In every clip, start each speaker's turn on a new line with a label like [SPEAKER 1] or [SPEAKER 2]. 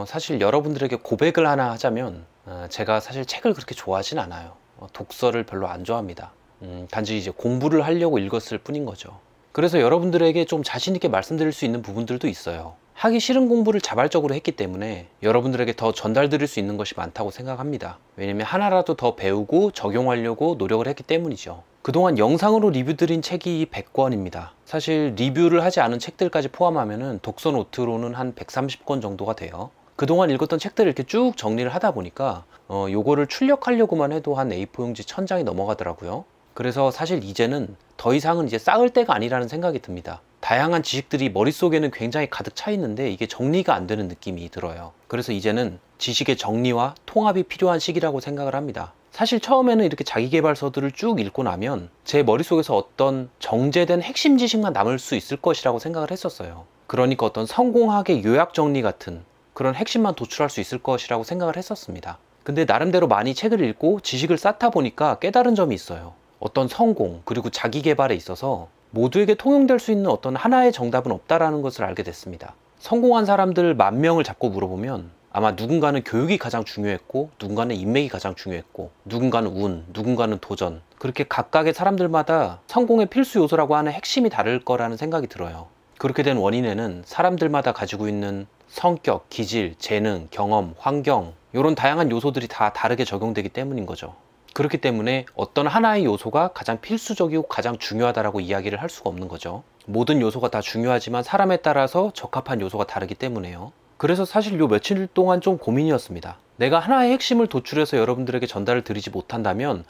[SPEAKER 1] 사실 여러분들에게 고백을 하나 하자면 제가 사실 책을 그렇게 좋아하진 않아요. 독서를 별로 안 좋아합니다. 단지 이제 공부를 하려고 읽었을 뿐인 거죠. 그래서 여러분들에게 좀 자신 있게 말씀드릴 수 있는 부분들도 있어요. 하기 싫은 공부를 자발적으로 했기 때문에 여러분들에게 더 전달드릴 수 있는 것이 많다고 생각합니다. 왜냐면 하나라도 더 배우고 적용하려고 노력을 했기 때문이죠. 그동안 영상으로 리뷰 드린 책이 100권입니다. 사실 리뷰를 하지 않은 책들까지 포함하면 독서 노트로는 한 130권 정도가 돼요. 그동안 읽었던 책들을 이렇게 쭉 정리를 하다 보니까 요거를 출력하려고만 해도 한 A4 용지 1000장이 넘어가더라고요. 그래서 사실 이제는 더 이상은 이제 쌓을 때가 아니라는 생각이 듭니다. 다양한 지식들이 머릿속에는 굉장히 가득 차 있는데 이게 정리가 안 되는 느낌이 들어요. 그래서 이제는 지식의 정리와 통합이 필요한 시기라고 생각을 합니다. 사실 처음에는 이렇게 자기계발서들을 쭉 읽고 나면 제 머릿속에서 어떤 정제된 핵심 지식만 남을 수 있을 것이라고 생각을 했었어요. 그러니까 어떤 성공학의 요약 정리 같은 그런 핵심만 도출할 수 있을 것이라고 생각을 했었습니다. 근데 나름대로 많이 책을 읽고 지식을 쌓다 보니까 깨달은 점이 있어요. 어떤 성공 그리고 자기 개발에 있어서 모두에게 통용될 수 있는 어떤 하나의 정답은 없다라는 것을 알게 됐습니다. 성공한 사람들 10,000명을 잡고 물어보면 아마 누군가는 교육이 가장 중요했고 누군가는 인맥이 가장 중요했고 누군가는 운, 누군가는 도전, 그렇게 각각의 사람들마다 성공의 필수 요소라고 하는 핵심이 다를 거라는 생각이 들어요. 그렇게 된 원인에는 사람들마다 가지고 있는 성격, 기질, 재능, 경험, 환경 이런 다양한 요소들이 다 다르게 적용되기 때문인 거죠. 그렇기 때문에 어떤 하나의 요소가 가장 필수적이고 가장 중요하다라고 이야기를 할 수가 없는 거죠. 모든 요소가 다 중요하지만 사람에 따라서 적합한 요소가 다르기 때문에요. 그래서 사실 요 며칠 동안 좀 고민이었습니다. 내가 하나의 핵심을 도출해서 여러분들에게 전달을 드리지 못한다면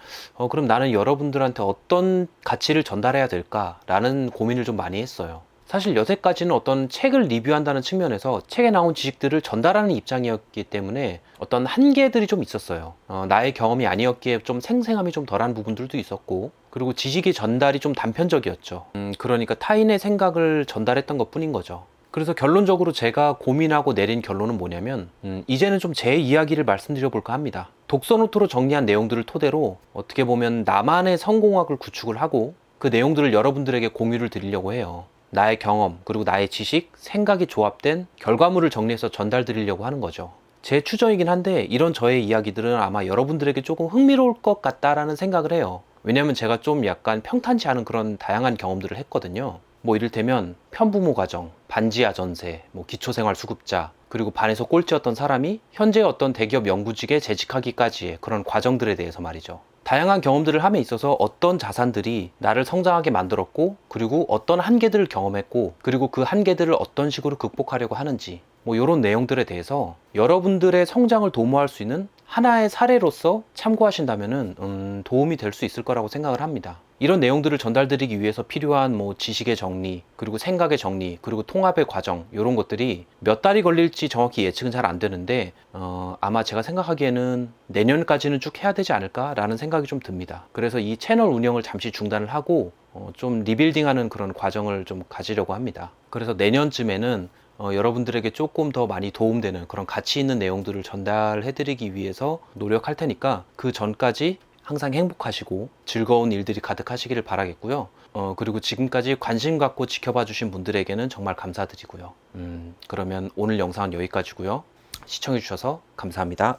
[SPEAKER 1] 그럼 나는 여러분들한테 어떤 가치를 전달해야 될까라는 고민을 좀 많이 했어요. 사실 여태까지는 어떤 책을 리뷰한다는 측면에서 책에 나온 지식들을 전달하는 입장이었기 때문에 어떤 한계들이 좀 있었어요. 나의 경험이 아니었기에 좀 생생함이 좀 덜한 부분들도 있었고, 그리고 지식의 전달이 좀 단편적이었죠. 그러니까 타인의 생각을 전달했던 것 뿐인 거죠. 그래서 결론적으로 제가 고민하고 내린 결론은 뭐냐면 이제는 좀 제 이야기를 말씀드려 볼까 합니다. 독서노트로 정리한 내용들을 토대로 어떻게 보면 나만의 성공학을 구축을 하고 그 내용들을 여러분들에게 공유를 드리려고 해요. 나의 경험 그리고 나의 지식, 생각이 조합된 결과물을 정리해서 전달 드리려고 하는 거죠. 제 추정이긴 한데 이런 저의 이야기들은 아마 여러분들에게 조금 흥미로울 것 같다라는 생각을 해요. 왜냐면 제가 좀 약간 평탄치 않은 그런 다양한 경험들을 했거든요. 뭐 이를테면 편부모 가정, 반지하 전세, 뭐 기초생활수급자, 그리고 반에서 꼴찌였던 사람이 현재 어떤 대기업 연구직에 재직하기까지의 그런 과정들에 대해서 말이죠. 다양한 경험들을 함에 있어서 어떤 자산들이 나를 성장하게 만들었고, 그리고 어떤 한계들을 경험했고, 그리고 그 한계들을 어떤 식으로 극복하려고 하는지, 뭐 이런 내용들에 대해서 여러분들의 성장을 도모할 수 있는 하나의 사례로서 참고하신다면 도움이 될 수 있을 거라고 생각을 합니다. 이런 내용들을 전달드리기 위해서 필요한 뭐 지식의 정리, 그리고 생각의 정리, 그리고 통합의 과정, 이런 것들이 몇 달이 걸릴지 정확히 예측은 잘 안 되는데 아마 제가 생각하기에는 내년까지는 쭉 해야 되지 않을까라는 생각이 좀 듭니다. 그래서 이 채널 운영을 잠시 중단을 하고 좀 리빌딩하는 그런 과정을 좀 가지려고 합니다. 그래서 내년쯤에는 여러분들에게 조금 더 많이 도움되는 그런 가치 있는 내용들을 전달해드리기 위해서 노력할 테니까 그 전까지 항상 행복하시고 즐거운 일들이 가득하시기를 바라겠고요. 그리고 지금까지 관심 갖고 지켜봐 주신 분들에게는 정말 감사드리고요. 그러면 오늘 영상은 여기까지고요. 시청해 주셔서 감사합니다.